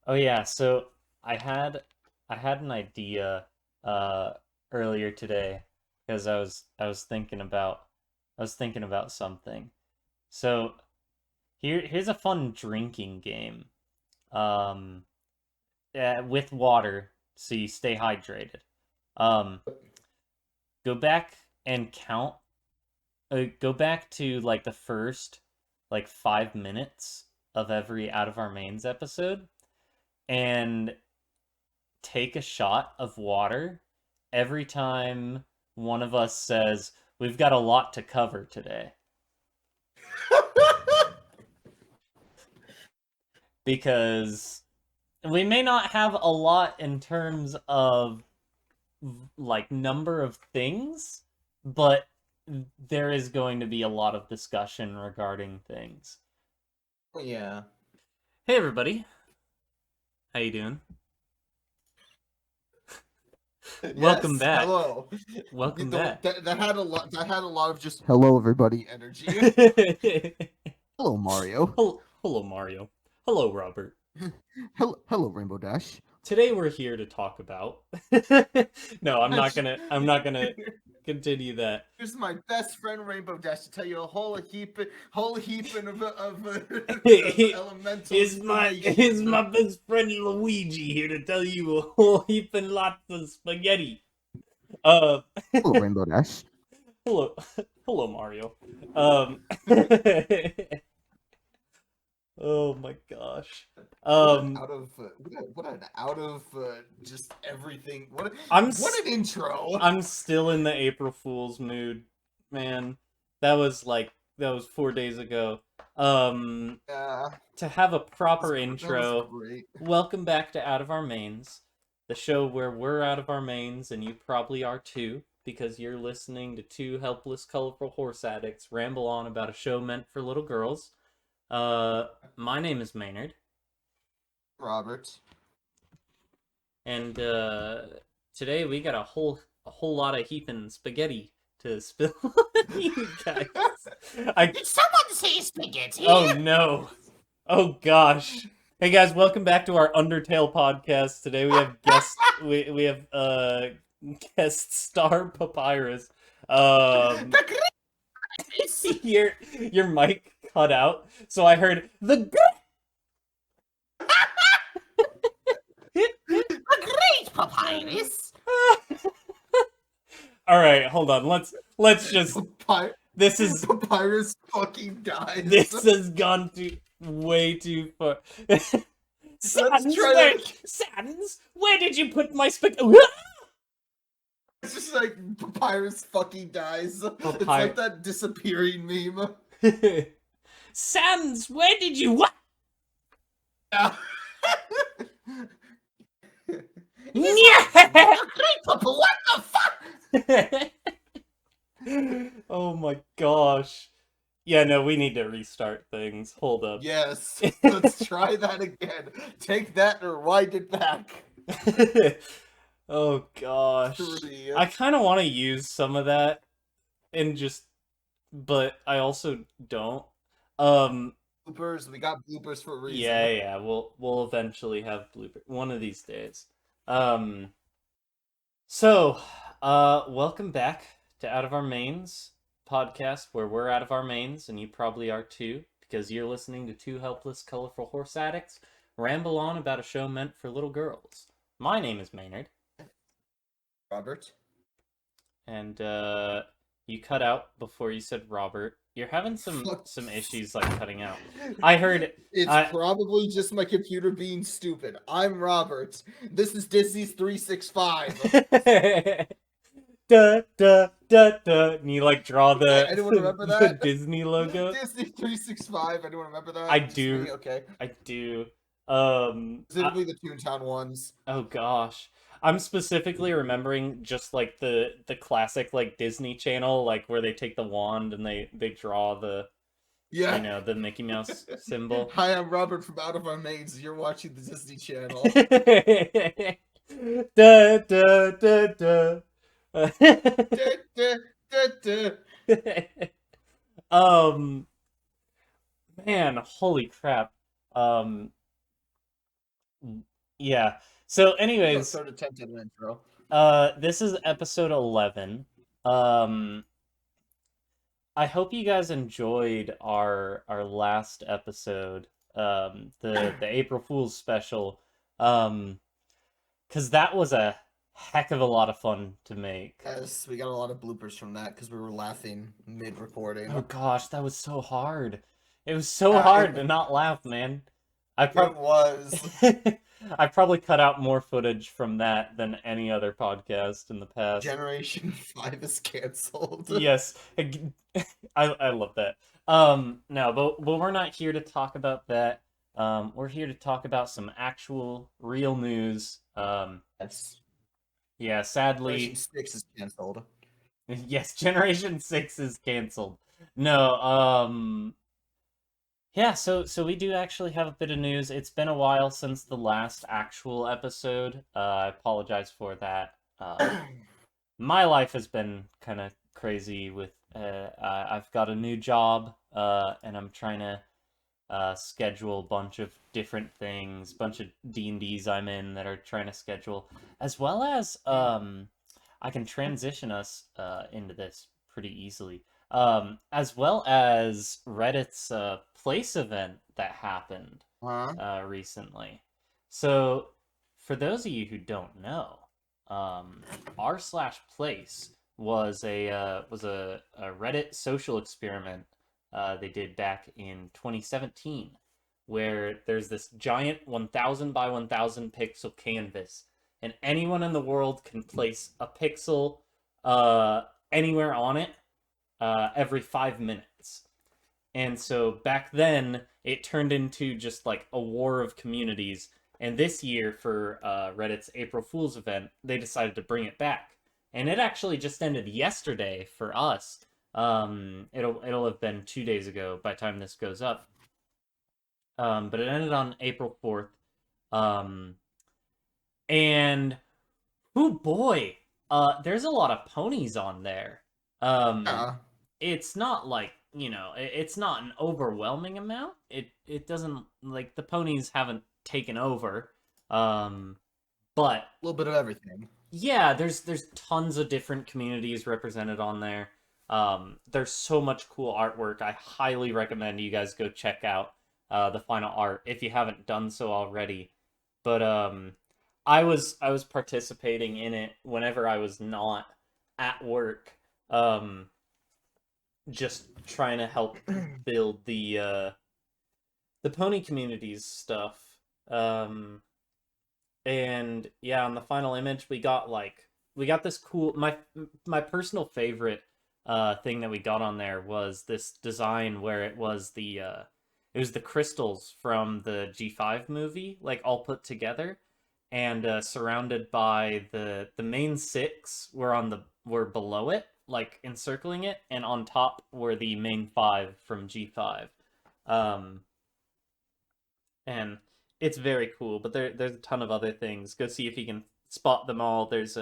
Oh yeah, so I had I had an idea uh earlier today because I was thinking about something. So here's a fun drinking game. Um with water so you stay hydrated. Um go back and count go back to like the first like 5 minutes of every Out of Our Mains episode and take a shot of water every time one of us says, "We've got a lot to cover today." Because we may not have a lot in terms of like number of things, but there is going to be a lot of discussion regarding things. Yeah. Hey everybody, how you doing? Welcome Yes. back. Hello. Welcome That, back. that had a lot. That had a lot of just hello everybody energy. Hello Mario. Hello, Mario. Hello, Robert. Hello Rainbow Dash. Today we're here to talk about. No, I'm not gonna continue that. Here's my best friend Rainbow Dash to tell you a whole heap of elemental Is information. my best friend Luigi here to tell you a whole heap and lots of spaghetti. Uh, Hello Rainbow Dash. hello, hello, Mario. Um, oh my gosh. What an Um, out of what an out of just everything. I'm What an intro. I'm still in the April Fool's mood, man. That was 4 days ago. Um, Uh, to have a that proper that was intro, great. welcome back to Out of Our Mains, the show where we're out of our mains and you probably are too, because you're listening to two helpless, colorful horse addicts ramble on about a show meant for little girls. My name is Maynard, Robert. and today we got a whole lot of heaping spaghetti to spill on you guys. I Did someone say spaghetti? Oh no. Oh gosh. Hey guys, welcome back to our Undertale podcast. Today we have we have guest star Papyrus. Um The great your mic cut out. So I heard the the great papyrus. All right, hold on. Let's just this is Papyrus fucking dies. this has gone too way too far. Let's try that. Sans, where did you put my spaghetti? It's just like Papyrus fucking dies. It's like that disappearing meme. Sans, where did you what? Yeah. Yeah! Great papa, what the fuck? Oh my gosh. Yeah, no, we need to restart things. Hold up. Yes, let's try that again. Take that and rewind it back. Oh gosh. 3. I kind of want to use some of that and just but I also don't. Um Bloopers, we got bloopers for a reason. yeah, we'll eventually have blooper one of these days. Um so, welcome back to Out of Our Mains podcast, where we're out of our mains, and you probably are too, because you're listening to two helpless, colorful horse addicts ramble on about a show meant for little girls. My name is Maynard, Robert. and you cut out before you said Robert. You're having some issues like cutting out. I heard It's probably just my computer being stupid. I'm Robert. This is Disney's 365. Da da da da, and you like draw Anyone remember the that? Disney logo. Disney 365. Anyone remember that? I Just do. me? Okay. I do. Specifically the Toontown ones. Oh gosh, I'm specifically remembering just like the classic like Disney Channel, like where they take the wand and they draw the Yeah. the Mickey Mouse symbol. Hi, I'm Robert from Out of Our Mains. You're watching the Disney Channel. Da da da da. Da, da, da, da. um Man, holy crap. Um Yeah. So, Your anyways, third attempt at an intro. this is episode 11. Um, I hope you guys enjoyed our last episode, the April Fool's special, because that was a heck of a lot of fun to make. Yes, we got a lot of bloopers from that because we were laughing Oh mid-recording. gosh, that was so hard. It was so Yeah, hard to not laugh, man. I it prob was. I probably cut out more footage from that than any other podcast in the past. Generation 5 is canceled. Yes, I love that. No, but we're not here to talk about that. We're here to talk about some actual real news. Yes. Yeah, Generation sadly, 6 is canceled. yes, Generation 6 is canceled. No, yeah, so we do actually have a bit of news. It's been a while since the last actual episode. I apologize for that. My life has been kind of crazy with I've got a new job, and I'm trying to schedule a bunch of different things, bunch of D&Ds I'm in that are trying to schedule, as well as I can transition us into this pretty easily. As well as Reddit's place event that happened Huh? recently. So, for those of you who don't know, r slash place was a Reddit social experiment they did back in 2017, where there's this giant 1,000 by 1,000 pixel canvas, and anyone in the world can place a pixel uh, anywhere on it every 5 minutes. And so back then, it turned into just like a war of communities. And this year, for Reddit's April Fool's event, they decided to bring it back. And it actually just ended yesterday for us. It'll have been 2 days ago by the time this goes up. But it ended on April 4th. Um, and oh boy, there's a lot of ponies on there. Um, Yeah. it's not like, it's not an overwhelming amount. It doesn't, like, the ponies haven't taken over. Um, but A little bit of everything. yeah, there's tons of different communities represented on there. There's so much cool artwork. I highly recommend you guys go check out the final art if you haven't done so already. But I was participating in it whenever I was not at work. Um, just trying to help build the pony communities stuff. Um, and yeah, on the final image we got this cool, my personal favorite thing that we got on there was this design where it was the crystals from the G5 movie, like all put together, and surrounded by the main six were below it, like encircling it, and on top were the main five from G5. Um, and it's very cool. But there's a ton of other things. Go see if you can spot them all. There's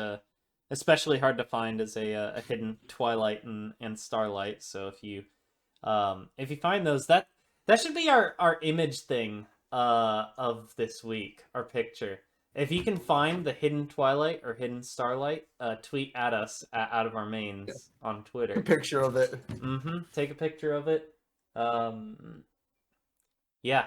especially hard to find is a hidden twilight and starlight. So if you find those, that should be our image thing of this week, our picture. If you can find the hidden twilight or hidden starlight, tweet at us out of our mains on A Twitter. picture of it. Take a picture of it. Yeah,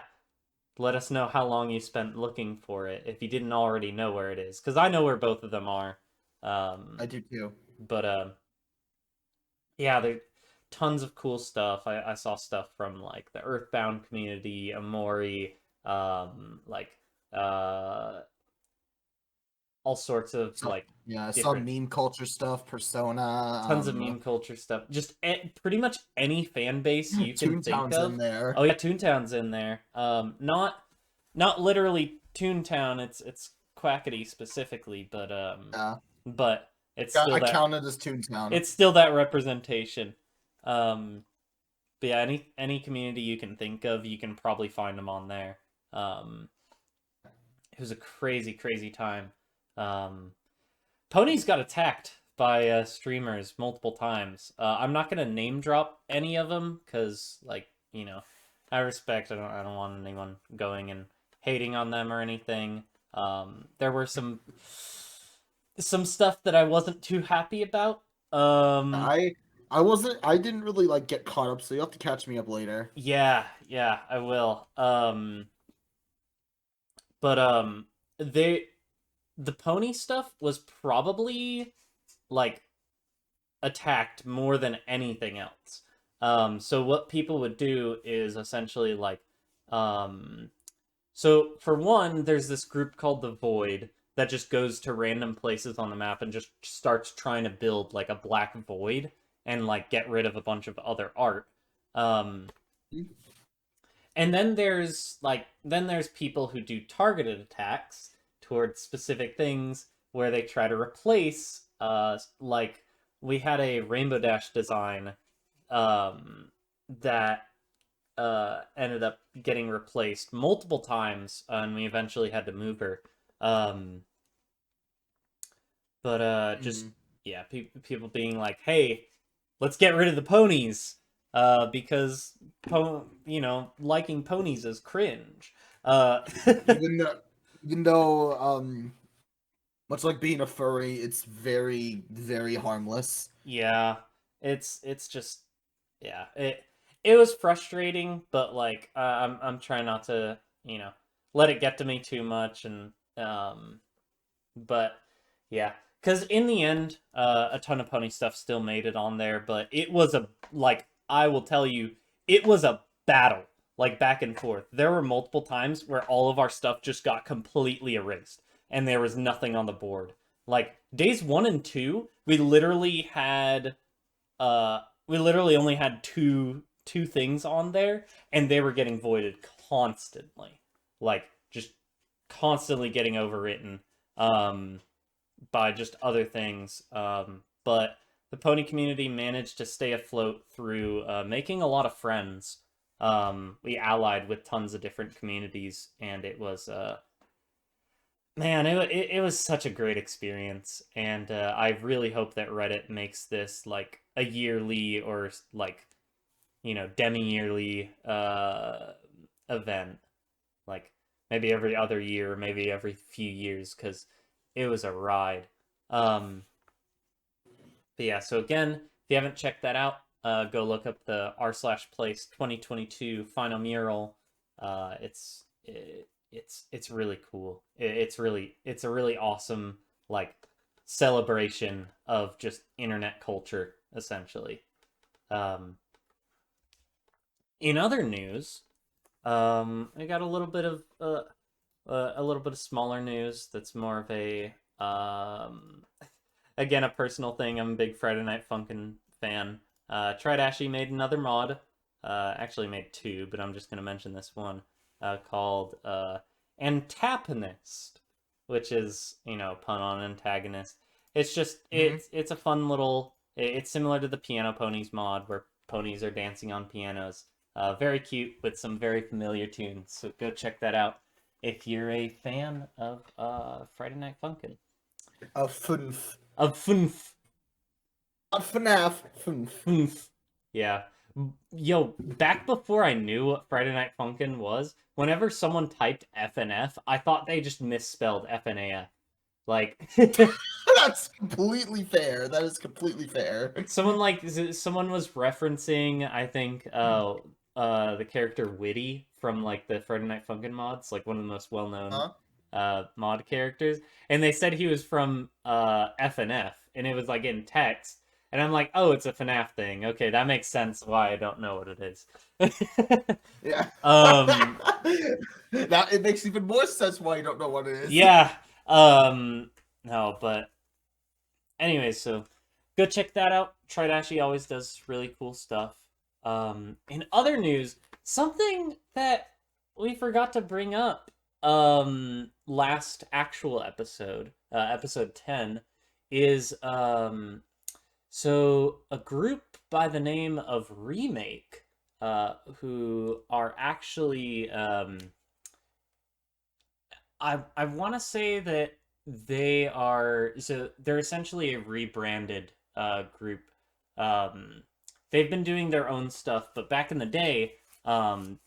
let us know how long you spent looking for it if you didn't already know where it is, because I know where both of them are. I do too. But yeah, there tons of cool stuff. I saw stuff from like the Earthbound community, Amori, like uh all sorts of So, like yeah, I saw different meme culture stuff, Persona, tons of meme culture stuff. Just pretty much any fan base you can think Toontown's in of. there. Oh yeah, Toontown's in there. Not literally Toontown. It's Quackity specifically, Yeah. but I counted as Toontown. it's still that representation. Um, but yeah, any community you can think of, you can probably find them on there. Um, it was a crazy, crazy time. Um, Ponies got attacked by streamers multiple times. I'm not gonna name drop any of them because, like, I respect. I don't want anyone going and hating on them or anything. There were some stuff that I wasn't too happy about. I I didn't really like get caught up, so you'll have to catch me up later. Yeah, I will. But they the pony stuff was probably like attacked more than anything else. So what people would do is essentially like, um, so for one, there's this group called the Void that just goes to random places on the map and just starts trying to build like a black void and like get rid of a bunch of other art. Um, and then there's people who do targeted attacks towards specific things where they try to replace like we had a Rainbow Dash design that ended up getting replaced multiple times, and we eventually had to move her. Um, but just yeah, people being like, "Hey, let's get rid of the ponies," because liking ponies is cringe. Uh, Even though, even though, much like being a furry, it's very, very harmless. yeah, it's just yeah, it was frustrating, but like I'm trying not to let it get to me too much, and but yeah, because in the end, a ton of pony stuff still made it on there, but it was I will tell you, it was a battle, like back and forth. There were multiple times where all of our stuff just got completely erased, and there was nothing on the board. Like days 1 and 2, we literally only had two things on there, and they were getting voided constantly, like just constantly getting overwritten. By just other things. But the pony community managed to stay afloat through making a lot of friends. We allied with tons of different communities, and it was man, it was such a great experience. And I really hope that Reddit makes this like a yearly or like demi-yearly event, like maybe every other year, maybe every few years, because it was a ride. But yeah, so again, if you haven't checked that out, go look up the r/place 2022 final mural. It's really cool. It's a really awesome like celebration of just internet culture essentially. Um, in other news, I got a little bit of smaller news that's more of a again a personal thing. I'm a big Friday Night Funkin' fan. Tridashi made another mod. Actually made two, but I'm just gonna mention this one called Antagonist, which is pun on antagonist. It's just it's a fun little. It's similar to the Piano Ponies mod where ponies are dancing on pianos. Very cute with some very familiar tunes. So go check that out if you're a fan of Friday Night Funkin'. Funf. Of Funf. FNAF. Funf. Funf. Yeah. Yo, back before I knew what Friday Night Funkin' was, whenever someone typed FNF, I thought they just misspelled FNAF. Like That's completely fair. That is completely fair. someone was referencing, I think, the character Witty from like the Friday Night Funkin' mods, like one of the most well-known mod characters, and they said he was from FNF, and it was like in text, and I'm like, oh, it's a FNAF thing. Okay, that makes sense why I don't know what it is. Yeah. um, Now it makes even more sense why you don't know what it is. yeah. No, but anyways, so go check that out. Tridashi always does really cool stuff. In other news, something that we forgot to bring up last actual episode, episode 10, is so a group by the name of Remake, who are actually I want to say that they're essentially a rebranded group. They've been doing their own stuff, but back in the day,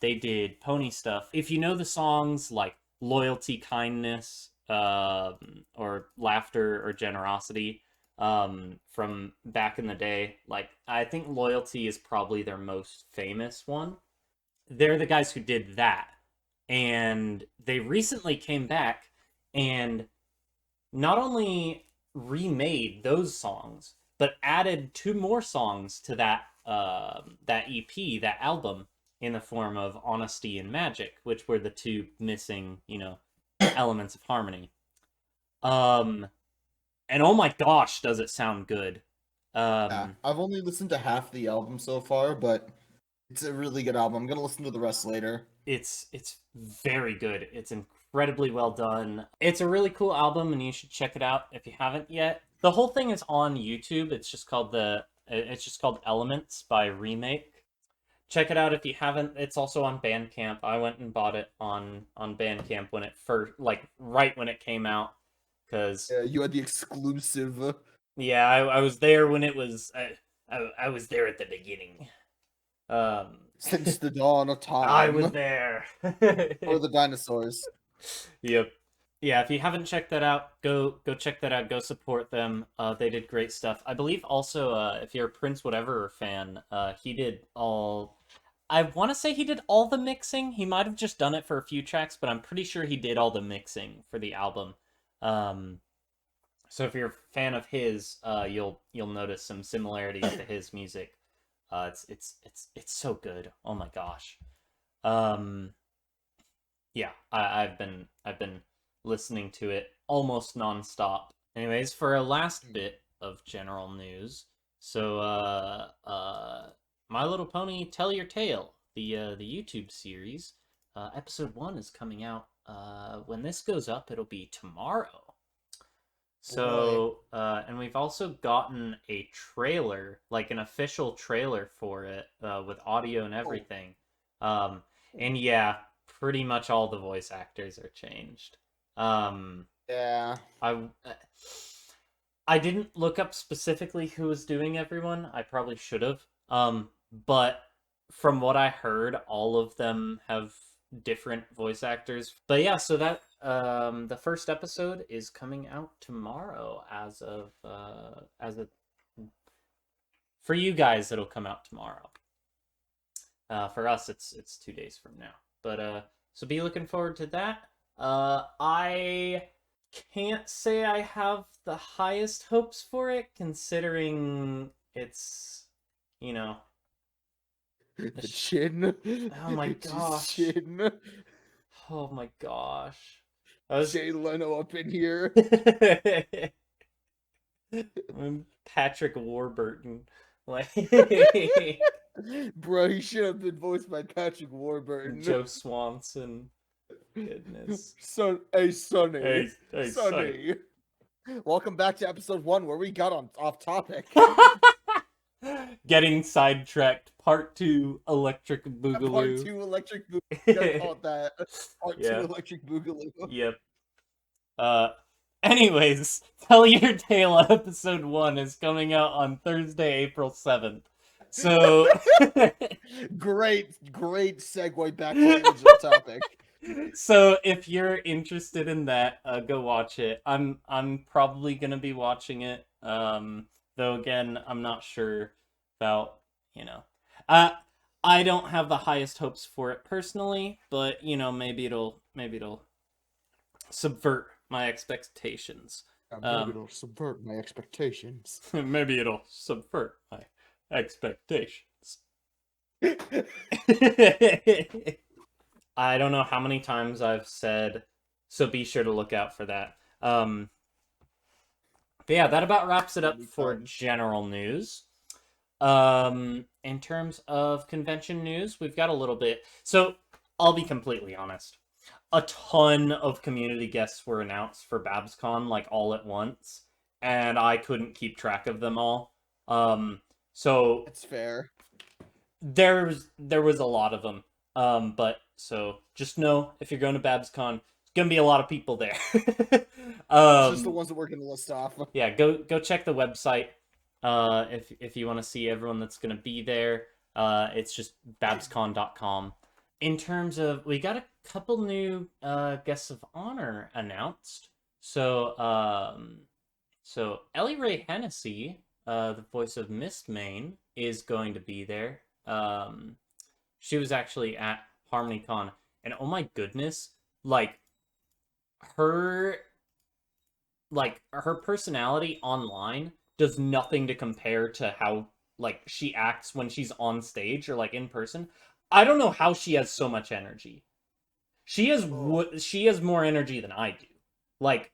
they did pony stuff. If you know the songs like Loyalty, Kindness, or laughter or generosity from back in the day. Like, I think Loyalty is probably their most famous one. They're the guys who did that. And they recently came back and not only remade those songs, but added two more songs to that EP, that album, in the form of Honesty and Magic, which were the two missing, elements of harmony. Um, and oh my gosh, does it sound good? Yeah, Um, I've only listened to half the album so far, but it's a really good album. I'm gonna listen to the rest later. it's very good. It's incredibly well done. It's a really cool album, and you should check it out if you haven't yet. The whole thing is on YouTube. It's just called Elements by Remake. Check it out if you haven't. It's also on Bandcamp. I went and bought it on Bandcamp when it first, like right when it came out, because Yeah, you had the exclusive. yeah, I was there when it was. I was there at the beginning. Um, Since the dawn of I time. was there. Or the dinosaurs. Yep. Yeah, if you haven't checked that out, go check that out. Go support them. They did great stuff. I believe also, if you're a Prince Whatever fan, he did all. I want to say he did all the mixing. He might have just done it for a few tracks, but I'm pretty sure he did all the mixing for the album. Um, so if you're a fan of his, you'll notice some similarities to his music. It's so good. Oh my gosh. Um, yeah, I've been listening to it almost nonstop. Anyways, for a last bit of general news, so My Little Pony: Tell Your Tale, the YouTube series, episode 1 is coming out. When this goes up, it'll be tomorrow. Boy. So, and we've also gotten a trailer, like an official trailer for it, with audio and Oh. everything. And yeah, pretty much all the voice actors are changed. Um, Yeah. I I didn't look up specifically who was doing everyone. I probably should have. But from what I heard, all of them have different voice actors. But yeah, so that the first episode is coming out tomorrow as of for you guys it'll come out tomorrow. For us it's 2 days from now. But so be looking forward to that. I can't say I have the highest hopes for it, considering it's, you know, The chin. oh my It's his gosh. chin. Oh my gosh. I was Jay Leno up in here. I'm Patrick Warburton. Like Bro, he should have been voiced by Patrick Warburton. Joe Swanson. Goodness. Hey, Sonny. Hey, Sonny. Welcome back to episode 1 where we got on off topic. Getting sidetracked. Part 2, Electric Boogaloo. Part 2 Electric Boogaloo. Call it that. Part 2 Yeah. Electric Boogaloo. Yep. Anyways, Tell Your Tale episode 1 is coming out on Thursday, April 7th. So Great segue back to the original topic. so if you're interested in that, go watch it. I'm probably gonna be watching it. Though again, I'm not sure about, I don't have the highest hopes for it personally, but maybe it'll subvert my expectations. Maybe it'll subvert my expectations. Maybe it'll subvert my expectations. I don't know how many times I've said, so be sure to look out for that. But yeah, that about wraps it up for general news. In terms of convention news, we've got a little bit. So I'll be completely honest. A ton of community guests were announced for BabsCon, like all at once, and I couldn't keep track of them all. So It's fair. there was a lot of them. But so just know if you're going to BabsCon, it's gonna be a lot of people there. It's just the ones that we're gonna list off. Yeah, go check the website. If you want to see everyone that's gonna be there, it's just babscon.com. In terms of, we got a couple new guests of honor announced. So, so Eli Ray Hennessey, the voice of Miss Main, is going to be there. She was actually at HarmonyCon, and oh my goodness, like her, her personality online does nothing to compare to how like she acts when she's on stage or like in person. I don't know how she has so much energy. Oh, She has more energy than I do. Like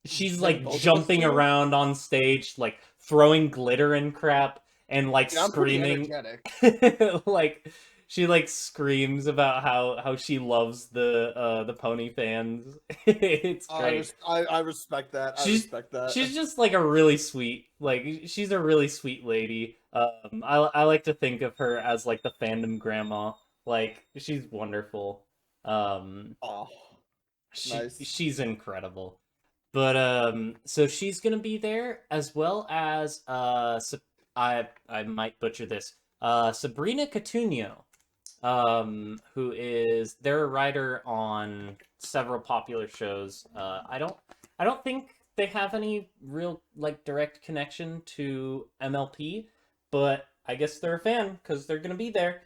she's then like both of us jumping do. around on stage, like throwing glitter and crap, and like I'm pretty screaming. energetic. Like she like screams about how she loves the pony fans. It's great. I respect that. I She's respect that. she's just like a really sweet, like she's a really sweet lady. I like to think of her as like the fandom grandma. Like she's wonderful. Um, Oh, nice. she's incredible. But so she's gonna be there as well as I might butcher this. Sabrina Catuño, who is they're a writer on several popular shows. I don't think they have any real like direct connection to MLP, but I guess they're a fan because they're gonna be there.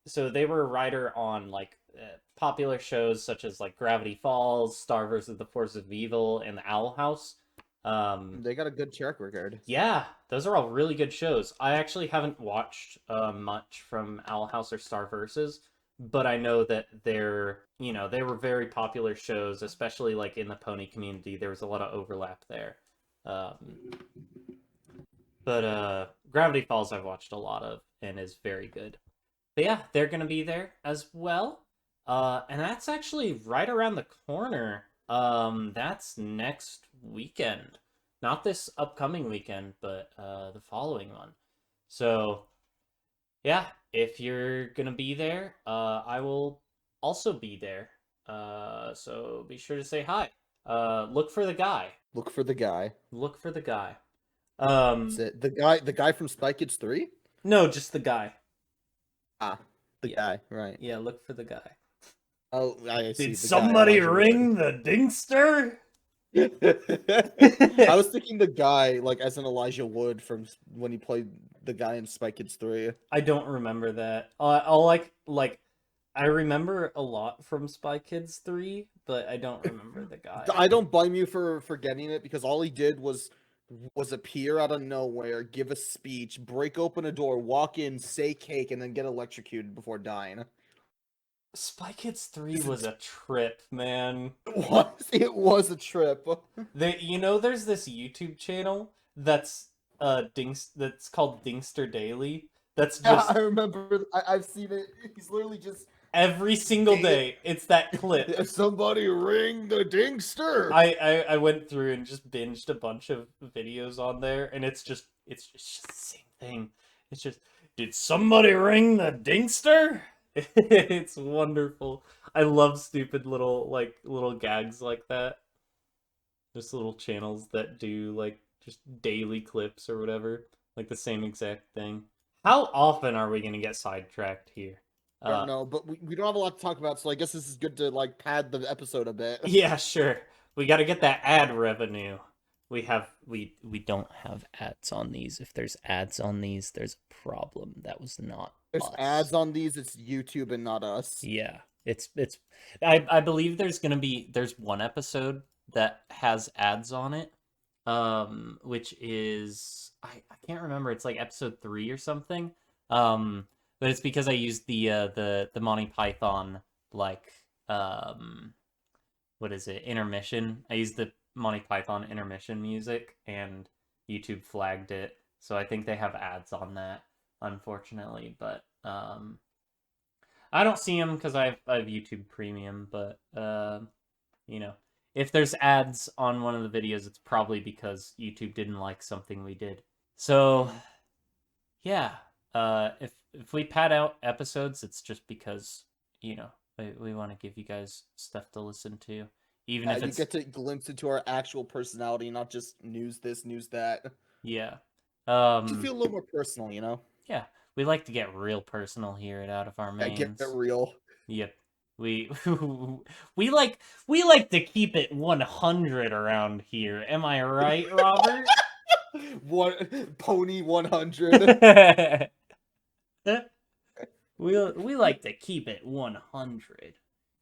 So they were a writer on like popular shows such as like Gravity Falls, Star vs. the Force of Evil, and The Owl House. Um, They got a good track record. yeah, those are all really good shows. I actually haven't watched much from Owl House or Star Versus, but I know that they were very popular shows, especially like in the pony community. There was a lot of overlap there. Um, but Gravity Falls I've watched a lot of and is very good. But yeah, they're gonna be there as well. And that's actually right around the corner. That's next weekend. Not this upcoming weekend, but the following one. So yeah, if you're gonna be there, I will also be there. So be sure to say hi. Look for the guy. Look for the guy. Look for the guy. That's Um, it. The guy from Spy Kids 3? no, just the guy. Ah, the Yeah, guy, right. yeah. Look for the guy. Oh, I see. Did The guy somebody Elijah Wood. ring the dingster? I was thinking the guy, like, as an Elijah Wood from when he played the guy in Spy Kids 3. I don't remember that. I'll like I remember a lot from Spy Kids 3, but I don't remember the guy. I don't blame you for forgetting it because all he did was appear out of nowhere, give a speech, break open a door, walk in, say cake, and then get electrocuted before dying. Spy Kids 3 was a trip, man. It was a trip. There's this YouTube channel that's called Dingster Daily. That's Yeah, just I remember. I've seen it. He's literally just every single day. It's that clip. somebody ring the dingster. I went through and just binged a bunch of videos on there, and it's just the same thing. It's just, did somebody ring the dingster? It's wonderful. I love stupid little gags like that. Just little channels that do like just daily clips or whatever, like the same exact thing. How often are we gonna get sidetracked here? I don't know, but we don't have a lot to talk about, so I guess this is good to like pad the episode a bit. Yeah, sure. We got to get that ad revenue. We don't have ads on these. If there's ads on these, there's a problem. That was not There's us. ads on these. It's YouTube and not us. Yeah. It's I believe there's one episode that has ads on it. Which is I can't remember. It's like episode 3 or something. But it's because I used the Monty Python like what is it, intermission. I used the Monty Python intermission music, and YouTube flagged it. So I think they have ads on that, unfortunately. But I don't see them because I have YouTube Premium. But you know, if there's ads on one of the videos, it's probably because YouTube didn't like something we did. So yeah, if we pad out episodes, it's just because we want to give you guys stuff to listen to, even if You it's get to glimpse into our actual personality, not just news this, news that. yeah, To feel a little more personal, yeah. We like to get real personal here at Out of Our Yeah, get Mains. real. Yep. We we like to keep it 100 around here. Am I right, Robert? One pony 100. We like to keep it 100.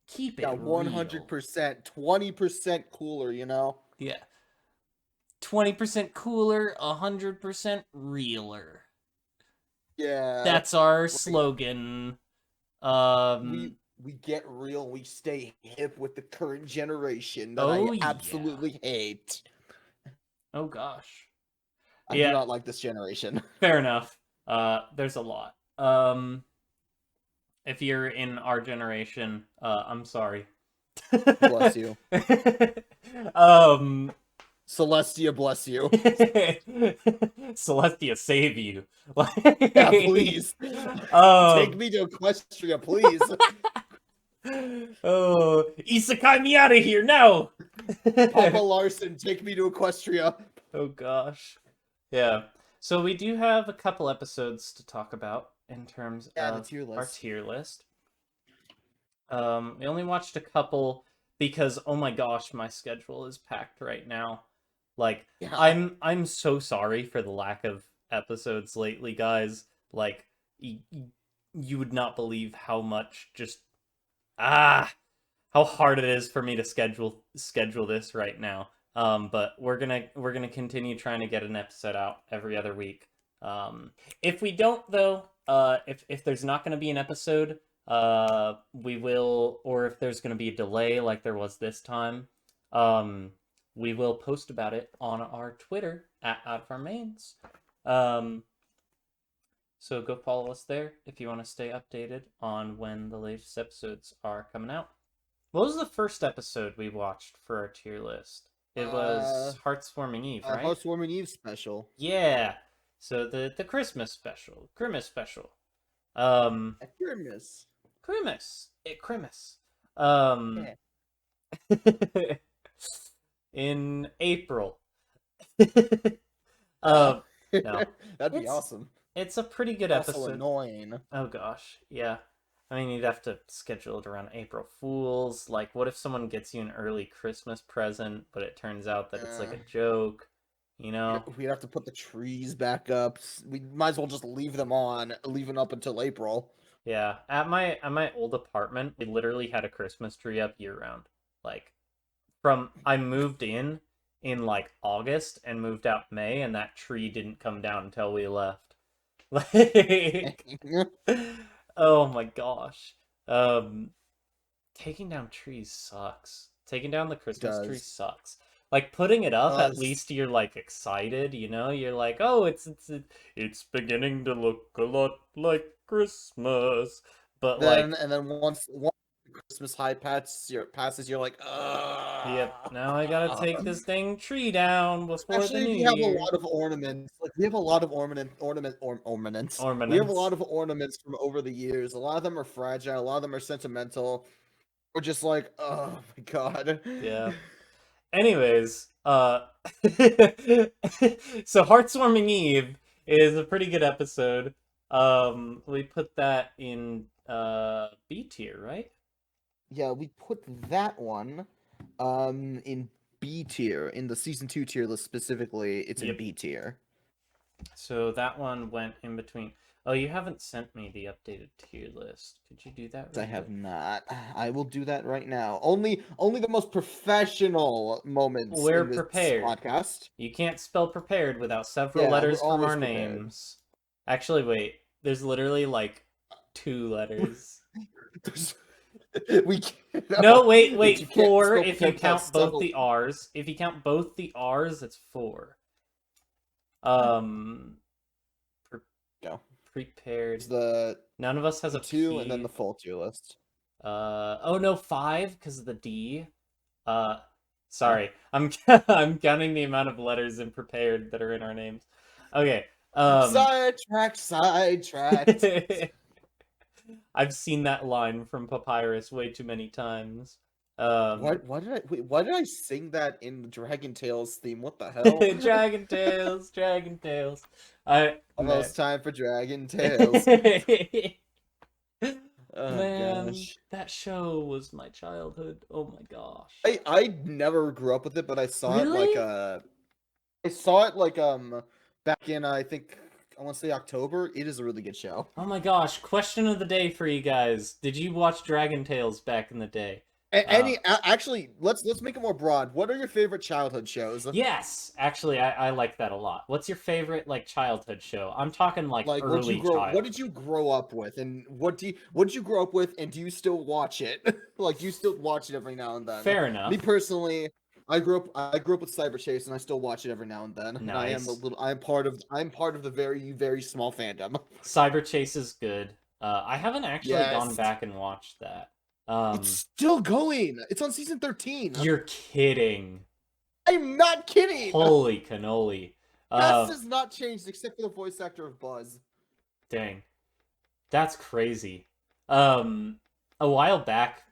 Keep Yeah, it real. 100%, 20% cooler, you know? Yeah. 20% cooler, 100% realer. Yeah. That's our Right. slogan. We we get real, we stay hip with the current generation that I Oh yeah. absolutely hate. Oh gosh. I do Yeah, not like this generation. fair enough. There's a lot. If you're in our generation, I'm sorry. Bless you. um, Celestia, bless you. Celestia, save you. Yeah, please. Take um, me to Equestria, please. oh, Isekai me out of here now. Papa Larson, take me to Equestria. Oh gosh. Yeah. So we do have a couple episodes to talk about in terms Yeah, the of tier our list. tier list. We only watched a couple because oh my gosh, my schedule is packed right now. Like Yeah. I'm so sorry for the lack of episodes lately, guys. Like you would not believe how much just ah how hard it is for me to schedule this right now. But we're gonna continue trying to get an episode out every other week. If we don't though, if there's not gonna be an episode, we will, or if there's gonna be a delay like there was this time, um, we will post about it on our Twitter at Out of Our Mains. Um, so go follow us there if you want to stay updated on when the latest episodes are coming out. What was the first episode we watched for our tier list? It Uh, was Heartswarming Eve, right? Housewarming Eve special. Yeah. So the Christmas special, Christmas special. Um, At Christmas. Christmas. Um, Yeah. in April. Yeah. um, no, That'd be it's awesome. it's a pretty good Also episode. annoying. Oh gosh, yeah. I mean, you'd have to schedule it around April Fools. Like, what if someone gets you an early Christmas present, but it turns out that it's like Uh, a joke? You know? we'd have to put the trees back up. We might as well just leave them on, leave them up until April. Yeah. At my old apartment, we literally had a Christmas tree up year round. Like, from I moved in like August and moved out May, and that tree didn't come down until we left. Like, oh my gosh. Um, Taking down trees sucks. Taking down the It Christmas tree does. sucks. Like putting it up, at Does. least you're like excited, you know? You're like, "Oh, it's beginning to look a lot like Christmas." But like, And then once the Christmas high passes, you're like, yep, now I gotta take this dang tree down before the Especially if new you have a year. lot of ornaments. Like we have a lot of ornaments. We have a Ornaments. lot of ornaments from over the years. A lot of them are fragile. A lot of them are sentimental. We're just like, oh my god. Yeah. Anyways, so Heartswarming Eve is a pretty good episode. We put that in B tier, right? Yeah, we put that one in B tier in the season 2 tier list specifically. It's in Yep. B tier. So that one went in between. Oh, you haven't sent me the updated tier list. Could you do that I real have quick? not. I will do that right now. Only the most professional moments We're in this prepared. podcast. You can't spell prepared without several Yeah, we're letters from always our prepared. names. Actually, wait. There's literally like 2 letters. We can't, No, wait, you wait, can't four spell if you prepared without count both several. the R's. If you count both the R's, it's four. Um, pre- Go. prepared. It's the None of us has a two and then P. the full tier list. Oh no, five because of the D. Uh, Yeah. sorry, I'm I'm counting the amount of letters in prepared that are in our names. Okay. Sidetracked. I've seen that line from Papyrus way too many times. Um, Why did I sing that in the Dragon Tales theme? What the hell? Dragon Tales, Dragon Tales. I man. Almost time for Dragon Tales. Oh Man, gosh. that show was my childhood. Oh my gosh. I never grew up with it, but I saw it like Really? I saw it like back in I think I want to say October. It is a really good show. Oh my gosh. Question of the day for you guys. Did you watch Dragon Tales back in the day? Uh, Actually, let's make it more broad. What are your favorite childhood shows? yes. Actually, I like that a lot. What's your favorite, like, childhood show? I'm talking, like, Like early what did childhood. you grow up with and what did you grow up with and do you still watch it? Like do you still watch it every now and then? Fair Me enough. personally, I grew up with Cyber Chase and I still watch it every now and then. And Nice. I'm part of the very small fandom. Cyber Chase is good. I haven't actually gone Yes. back and watched that. It's Um, still going. It's on season 13. you're kidding. I'm not kidding. Holy cannoli. Cast Uh, has not changed except for the voice actor of Buzz. dang. That's crazy. Um, a while back,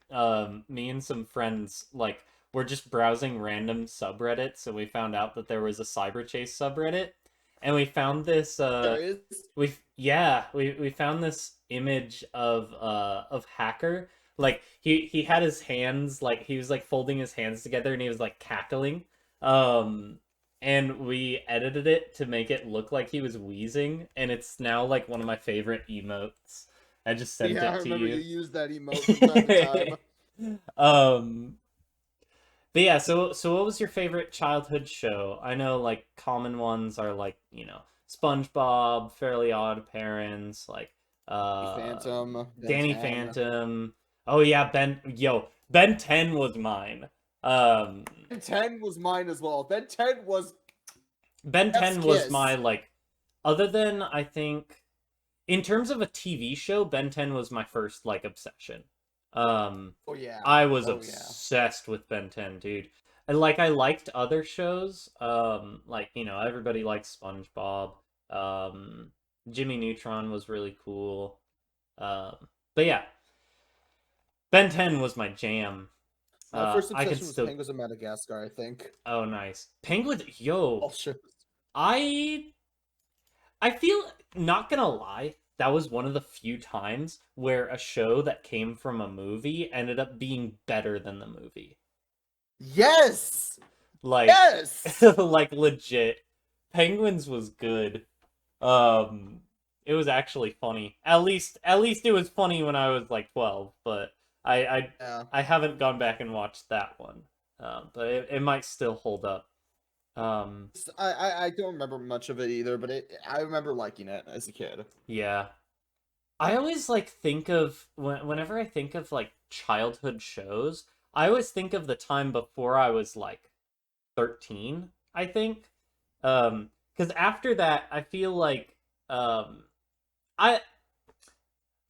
me and some friends, like, were just browsing random subreddits, and we found out that there was a Cyber Chase subreddit, and we found this, There is. we found this image of Hacker. Like, he had his hands, like, he was, like, folding his hands together, and he was, like, cackling. Um, and we edited it to make it look like he was wheezing, and it's now like one of my favorite emotes. I just sent Yeah, I it to remember you you. used that emote from time to time. um, but yeah, so what was your favorite childhood show? I know like common ones are like, SpongeBob, Fairly Odd Parents, like uh Phantom, Ben Danny 10. Phantom. Oh yeah, Ben 10 was mine. Um Ben 10 was mine as well. Ben 10 was Ben F's 10 was my kiss. like, other than I think in terms of a TV show, Ben 10 was my first like obsession. Um Oh yeah. I was Oh yeah. obsessed with Ben 10, dude. And like I liked other shows, like, everybody likes SpongeBob. Um Jimmy Neutron was really cool. But yeah, Ben 10 was my jam. My first I can obsession was still Penguins of Madagascar, I think. Oh, nice. Penguin, yo. Oh shit. I I feel, not gonna lie, that was one of the few times where a show that came from a movie ended up being better than the movie. Yes! Like, Yes! like legit, Penguins was good. Um, it was actually funny. At least it was funny when I was like 12. But I I, Yeah. I haven't gone back and watched that one. But it might still hold up. Um, I don't remember much of it either, but I remember liking it as a kid. yeah. I always like think of whenever I think of like childhood shows, I always think of the time before I was like 13, I think. Because after that, I feel like I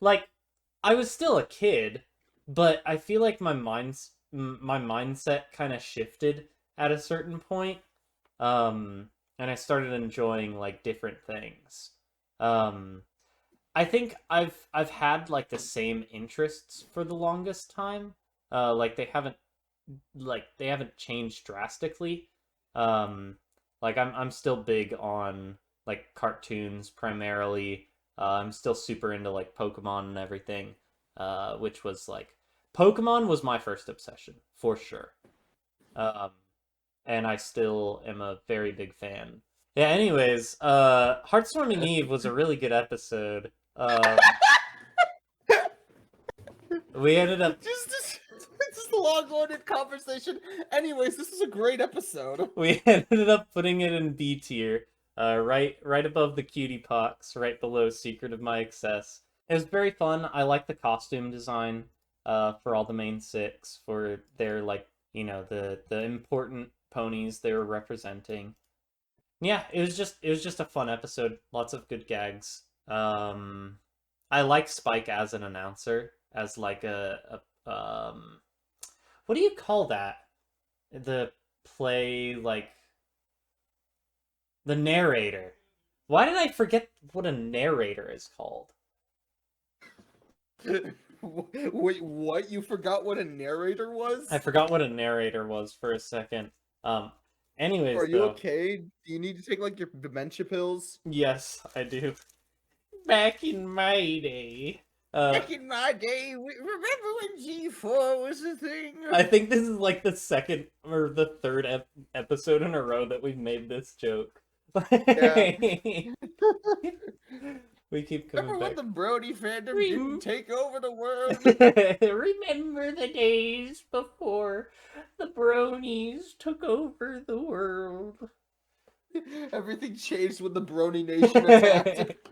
like I was still a kid, but I feel like my mindset kind of shifted at a certain point. And I started enjoying like different things. Um I think I've had like the same interests for the longest time. Like they haven't changed drastically. Um, like I'm still big on like cartoons primarily. I'm still super into like Pokemon and everything. Which was like Pokemon was my first obsession for sure. Um, and I still am a very big fan. Yeah, anyways, Heartstorming Eve was a really good episode. We ended up Just a long-winded conversation. Anyways, this is a great episode. we ended up putting it in B tier, right above the Cutie Pox, right below Secret of My Excess. It was very fun. I like the costume design for all the main six, for their like, the important ponies they were representing. Yeah, it was just a fun episode. Lots of good gags. I like Spike as an announcer, as like what do you call that? The play, like, the narrator. Why did I forget what a narrator is called? Wait, what? You forgot what a narrator I was? forgot what a narrator was for a second. Um, Are anyways you though, okay? Do you need to take like your dementia pills? yes, I do. Back in my day. Back in my day, remember when G4 was a thing? I think this is like the second or the third episode in a row that we've made this joke. Yeah. We keep coming Remember when back. the Brody fandom didn't take over the world? Remember the days before the bronies took over the world. Everything changed when the Brony Nation attacked.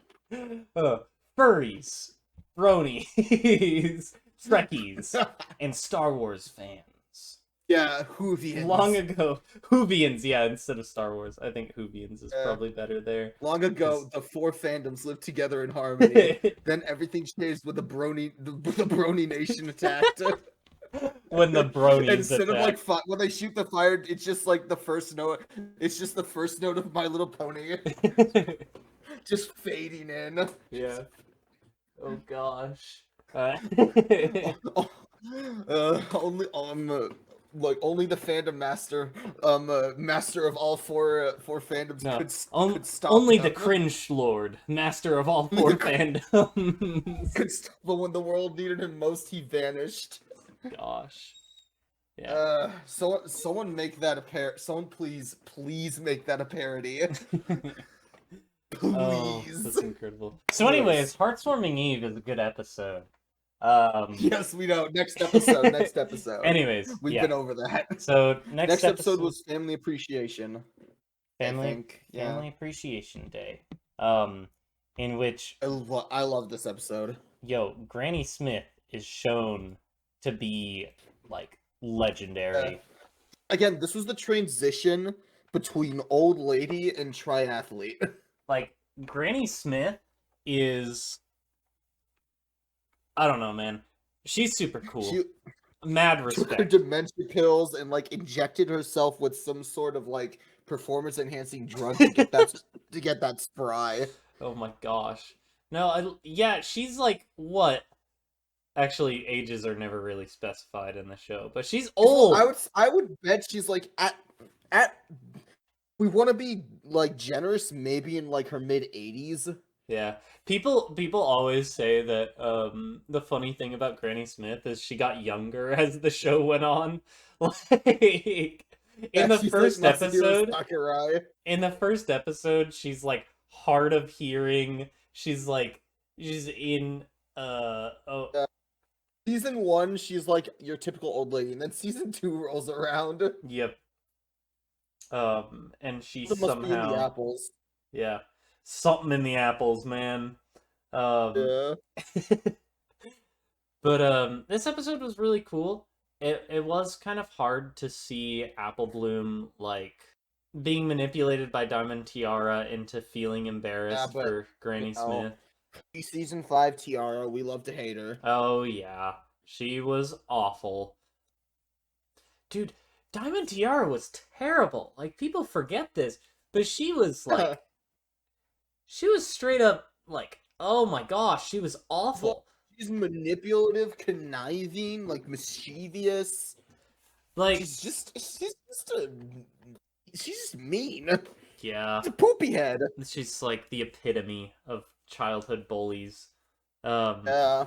Furries, bronies, Trekkies, and Star Wars fans. Yeah, Whovians. Long ago, Whovians, yeah, instead of Star Wars. I think Whovians is probably better there. Long ago, the four fandoms lived together in harmony. Then everything changed when the Brony Nation attacked. When the bronies instead attack. of like when they shoot the fire, it's just like the first note. It's just the first note of My Little Pony, just fading in. Yeah. Oh gosh. Only only the fandom master, master of all four fandoms could stop. Only them. the cringe lord, master of all four fandoms, could stop. But when the world needed him most, he vanished. Gosh. Yeah. Someone make that a Someone please make that a parody. Please. Oh, that's incredible. So, anyways, Heartswarming Eve is a good episode. Yes, we know. Next episode. Anyways, we've been over that. So next episode was Family Appreciation. Family Appreciation Day. In which I love this episode. Yo, Granny Smith is shown to be like legendary. Again, this was the transition between old lady and triathlete. Like, Granny Smith is, I don't know, man. She's super cool. Mad respect. Took her dementia pills and like injected herself with some sort of like performance enhancing drug to get that spry. Oh my gosh. No, yeah, she's like what? Actually, ages are never really specified in the show, but she's old. I would bet she's like at we want to be like generous, maybe in like her mid-80s. Yeah. People always say that the funny thing about Granny Smith is she got younger as the show went on. Like in the first episode, she's like hard of hearing. She's in season 1, she's like your typical old lady, and then season 2 rolls around. Yep. And she must somehow be in the apples. Yeah. Something in the apples, man. Yeah. But this episode was really cool. It was kind of hard to see Apple Bloom like being manipulated by Diamond Tiara into feeling embarrassed for Granny Smith. Season 5 Tiara, we love to hate her. Oh yeah, she was awful. Dude, Diamond Tiara was terrible. Like, people forget this, but she was like she was straight up like, oh my gosh, she was awful. Well, she's manipulative, conniving, like mischievous. Like she's just mean. Yeah. It's a poopy head. She's like the epitome of childhood bullies. Yeah.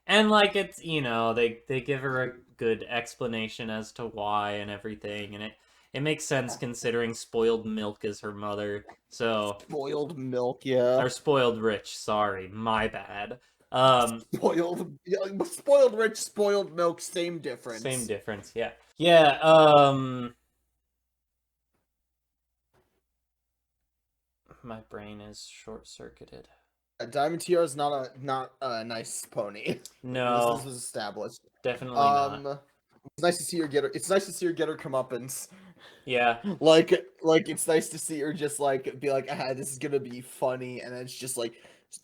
And like it's, they give her a good explanation as to why and everything, and it makes sense considering spoiled milk is her mother. So spoiled milk, yeah. Or spoiled rich, sorry, my bad. Spoiled rich, spoiled milk, same difference. Same difference, yeah. Yeah, my brain is short-circuited. Diamond Tiara is not a nice pony. No. This was established. Definitely not. It's nice to see her get her. It's nice to see her get her comeuppance. Yeah. Like it's nice to see her just like be like, this is gonna be funny, and then it's just like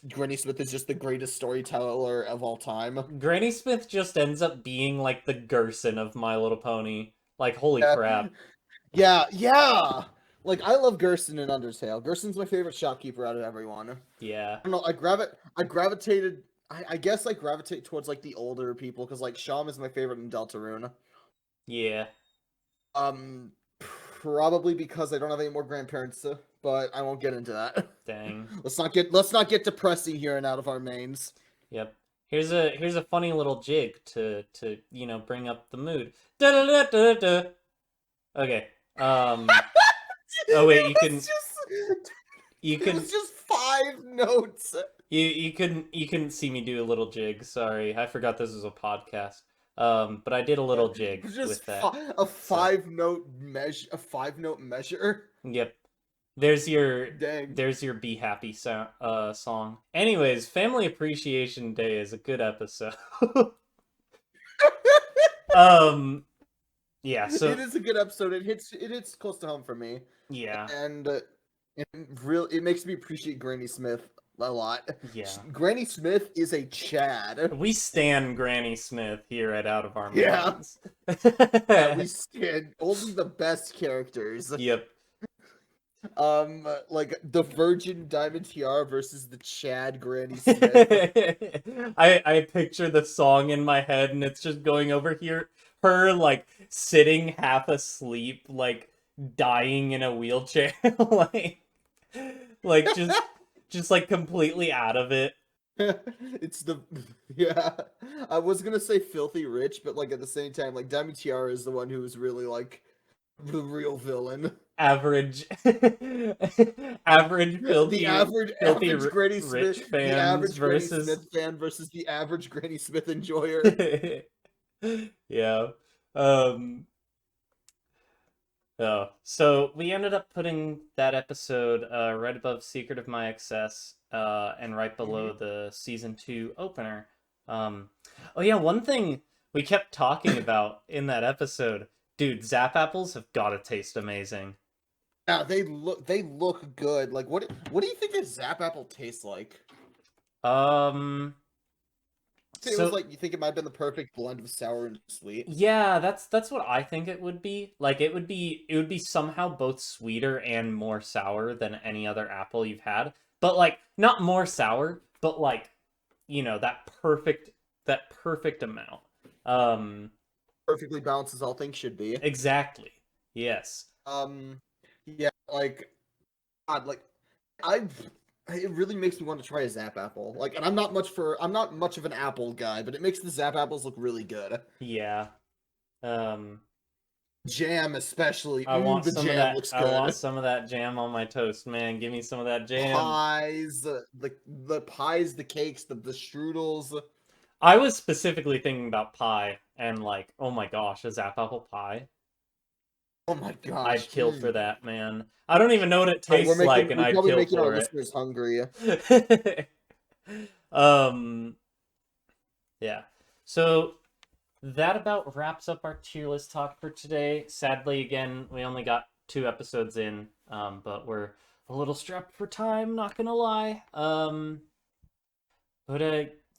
Granny Smith is just the greatest storyteller of all time. Granny Smith just ends up being like the Gerson of My Little Pony. Like, holy crap. Yeah. Like, I love Gerson in Undertale. Gerson's my favorite shopkeeper out of everyone. Yeah. I don't know, I guess I gravitate towards, like, the older people, because, like, Sham is my favorite in Deltarune. Yeah. Probably because I don't have any more grandparents, but I won't get into that. Dang. Let's not get depressing here and out of our mains. Yep. here's a funny little jig to bring up the mood. Da da da da da. Okay. Oh wait, It was just. you It was can just 5 notes. you couldn't see me do a little jig. Sorry, I forgot this was a podcast. But I did a little jig Just with that. a So 5 note measure. A 5 note measure. yep. There's your Dang. Be Happy song. Anyways, Family Appreciation Day is a good episode. um yeah, so It is a good episode. It hits close to home for me, yeah. and it makes me appreciate Granny Smith a lot. Yeah. Granny Smith is a Chad. We stan Granny Smith here at Out of Our Yeah. Minds. Yeah, we stand only the best characters. Yep. Like the Virgin Diamond Tiara versus the Chad Granny Smith. I picture the song in my head and it's just going over here, her like sitting half asleep, like dying in a wheelchair, like just like completely out of it. It's the yeah. I was gonna say filthy rich, but like at the same time, like Diamond Tiara is the one who is really like the real villain. Average average The average Granny rich Smith, the fans average Granny versus Smith fan versus the average Granny Smith enjoyer. yeah. Um Oh, so we ended up putting that episode right above Secret of My Excess and right below the season 2 opener. Oh yeah, one thing we kept talking about in that episode, dude, Zap apples have got to taste amazing. Yeah, they look good. Like what do you think a Zap apple tastes like? Um, It was so like you think it might have been the perfect blend of sour and sweet. yeah, that's what I think it would be. Like it would be somehow both sweeter and more sour than any other apple you've had. But like not more sour, but like that perfect amount. Um Perfectly balanced as all things should be. exactly. Yes. Yeah, like God, like I it really makes me want to try a Zap apple. Like, and I'm not much of an apple guy, but it makes the Zap apples look really good. Yeah. Um Jam especially. I want The some of jam that looks I want good. some of that jam on my toast, man. Give me some of that jam. Pies, the pies, the cakes, the strudels. I was specifically thinking about pie and like, oh my gosh, a Zap apple pie. Oh my I'd gosh. kill for that, man. I don't even know what it tastes like, and We're I'd probably kill making our for it. listeners hungry. um, yeah. So that about wraps up our tier list talk for today. Sadly, again, we only got 2 episodes in, but we're a little strapped for time. Not gonna lie. But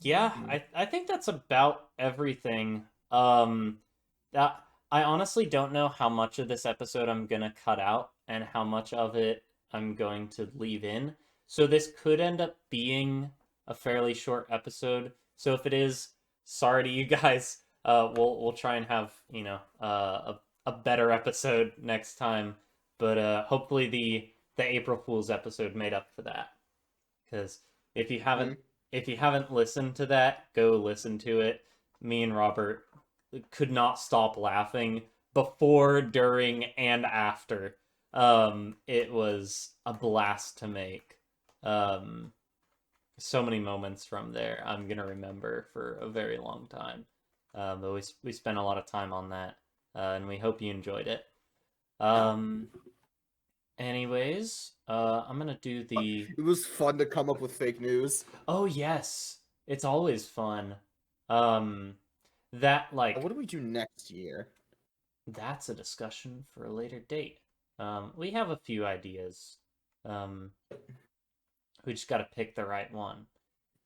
yeah, I think that's about everything. That I honestly don't know how much of this episode I'm gonna cut out and how much of it I'm going to leave in. So this could end up being a fairly short episode. So if it is, sorry to you guys. We'll try and have a better episode next time. But hopefully the April Fool's episode made up for that. Because if you haven't if you haven't listened to that, go listen to it. Me and Robert could not stop laughing before, during, and after. It was a blast to make. So many moments from there I'm gonna remember for a very long time. But we spent a lot of time on that, and we hope you enjoyed it. Anyways, I'm gonna do the. It was fun to come up with fake news. Oh yes, it's always fun. That like What do we do next year? that's a discussion for a later date. We have a few ideas. We just got to pick the right one.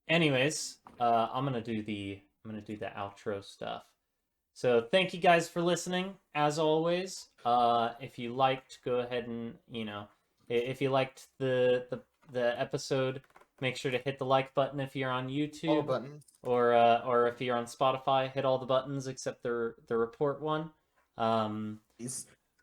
Anyways, I'm gonna do the outro stuff. So thank you guys for listening. As always, if you liked, go ahead and if you liked the episode, make sure to hit the like button if you're on YouTube. All buttons. Or if you're on Spotify, hit all the buttons except the report one.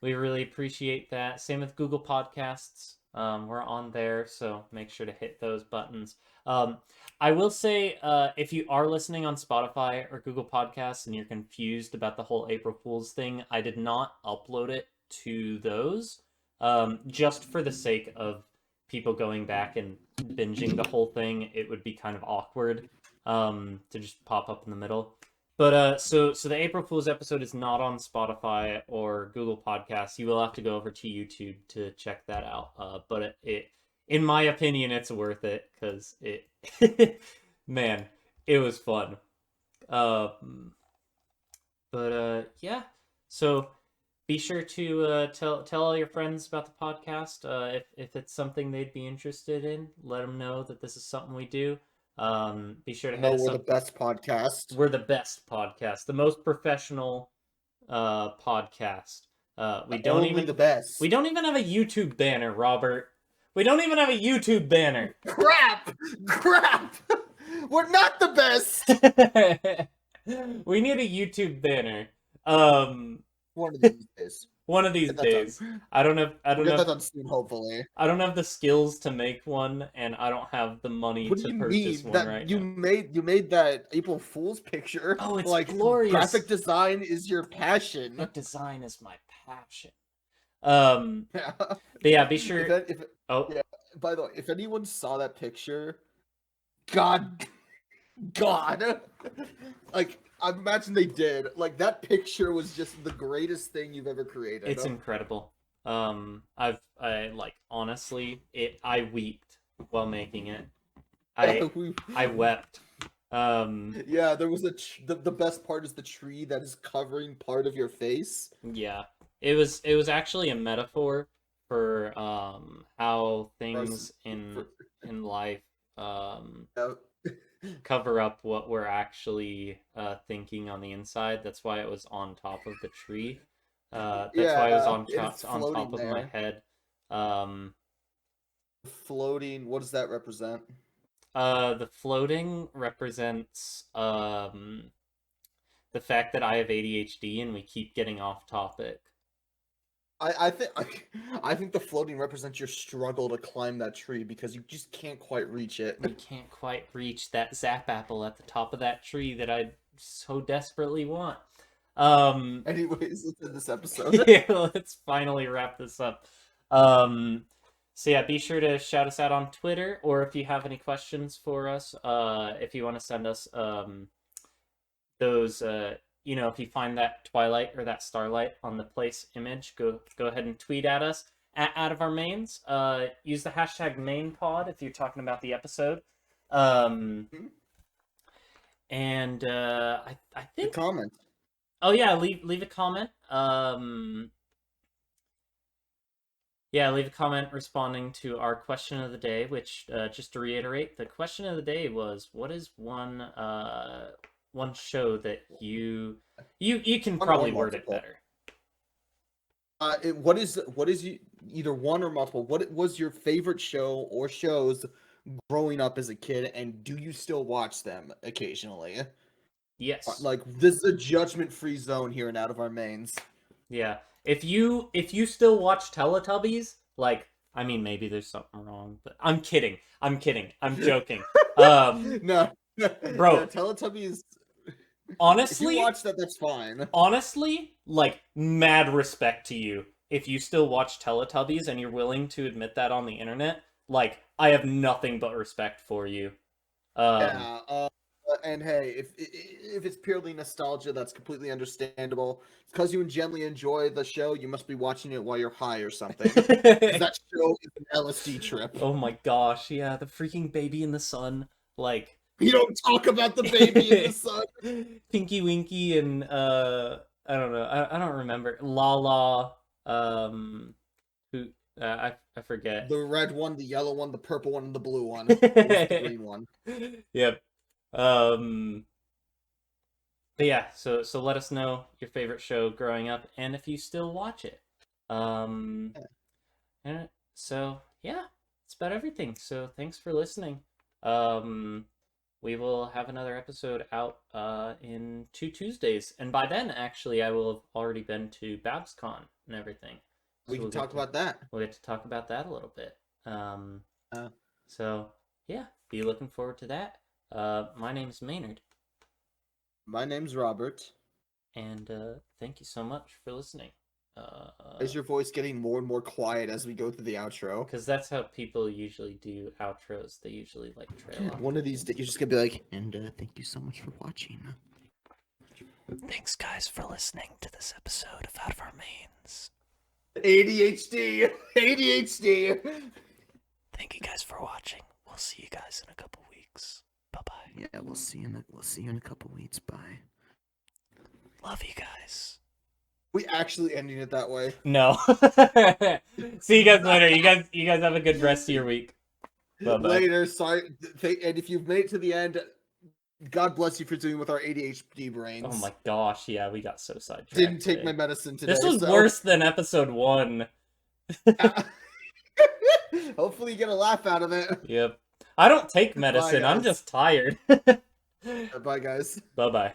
We really appreciate that. Same with Google Podcasts. We're on there, so make sure to hit those buttons. I will say, if you are listening on Spotify or Google Podcasts and you're confused about the whole April Fool's thing, I did not upload it to those, just for the sake of people going back and binging the whole thing. It would be kind of awkward, to just pop up in the middle. But so the April Fool's episode is not on Spotify or Google Podcasts. You will have to go over to YouTube to check that out. But it in my opinion, it's worth it because man, it was fun. Yeah. So be sure to tell all your friends about the podcast. If it's something they'd be interested in, let them know that this is something we do. Be sure to hit us we're up. the best podcast. We're the best podcast, the most professional podcast. We don't Only even the best. We don't even have a YouTube banner, Robert. We don't even have a YouTube banner. Crap! We're not the best. We need a YouTube banner. One of these days. One of these days. I don't know. We'll get that done soon, hopefully. I don't have the skills to make one, and I don't have the money to purchase one right now. You made that April Fool's picture. Oh, it's like glorious. Graphic design is your passion. Graphic design is my passion. Yeah. But yeah, be sure. Yeah. By the way, if anyone saw that picture, God, like I imagine they did. Like that picture was just the greatest thing you've ever created. It's incredible. I honestly, I wept while making it. I wept. Yeah, there was the best part is the tree that is covering part of your face. Yeah, it was actually a metaphor for how things in life cover up what we're actually thinking on the inside. That's why it was on top of the tree. That's why it was on top of my head. Floating, what does that represent? The floating represents the fact that I have ADHD and we keep getting off topic. I think the floating represents your struggle to climb that tree because you just can't quite reach it. You can't quite reach that zap apple at the top of that tree that I so desperately want. Anyways, let's end this episode. Yeah, let's finally wrap this up. So yeah, be sure to shout us out on Twitter, or if you have any questions for us, if you want to send us those if you find that Twilight or that Starlight on the place image, go ahead and tweet at us at Out of Our Mains. Use the hashtag MainPod if you're talking about the episode. And I think comment. Oh yeah, leave a comment. Yeah, leave a comment responding to our question of the day, which just to reiterate, the question of the day was, what is one show that you can probably word it better. What is either one or multiple? What was your favorite show or shows growing up as a kid, and do you still watch them occasionally? Yes. Like this is a judgment-free zone here in Out of Our Mains. Yeah. If you still watch Teletubbies, like, I mean, maybe there's something wrong, but I'm kidding. I'm joking. No, bro, Teletubbies. Honestly, if you watch that, that's fine. Honestly, like, mad respect to you if you still watch Teletubbies and you're willing to admit that on the internet. Like, I have nothing but respect for you. And hey, if it's purely nostalgia, that's completely understandable. Because you genuinely enjoy the show, you must be watching it while you're high or something. That show is an LSD trip. Oh my gosh, yeah, the freaking baby in the sun, like. You don't talk about the baby in the sun. Pinky Winky and I don't know, I don't remember. Lala, who I forget. The red one, the yellow one, the purple one, and the blue one. The green one. Yep. But yeah, so let us know your favorite show growing up and if you still watch it. And so yeah, that's about everything. So thanks for listening. We will have another episode out in 2 Tuesdays, and by then, actually, I will have already been to BabsCon and everything. So we can talk about that. We'll get to talk about that a little bit. Um, Uh, so yeah, be looking forward to that. My name's Maynard, my name's Robert. and thank you so much for listening. Is your voice getting more and more quiet as we go through the outro? Because that's how people usually do outros. They usually like trail off. One of these days, you're just gonna be like, and thank you so much for watching. Thanks, guys, for listening to this episode of Out of Our Mains. ADHD, ADHD. Thank you guys for watching. We'll see you guys in a couple weeks. Bye bye. Yeah, we'll see you in a couple weeks. Bye. Love you guys. We actually ending it that way. No. See you guys later. You guys have a good rest of your week. Bye-bye. Later. Sorry, and if you've made it to the end, God bless you for doing with our ADHD brains. Oh my gosh, yeah, we got so sidetracked. Didn't take my medicine today. This was worse than episode 1. Hopefully you get a laugh out of it. Yep. I don't take medicine. Bye, I'm guys. just tired. Bye, guys. Bye-bye.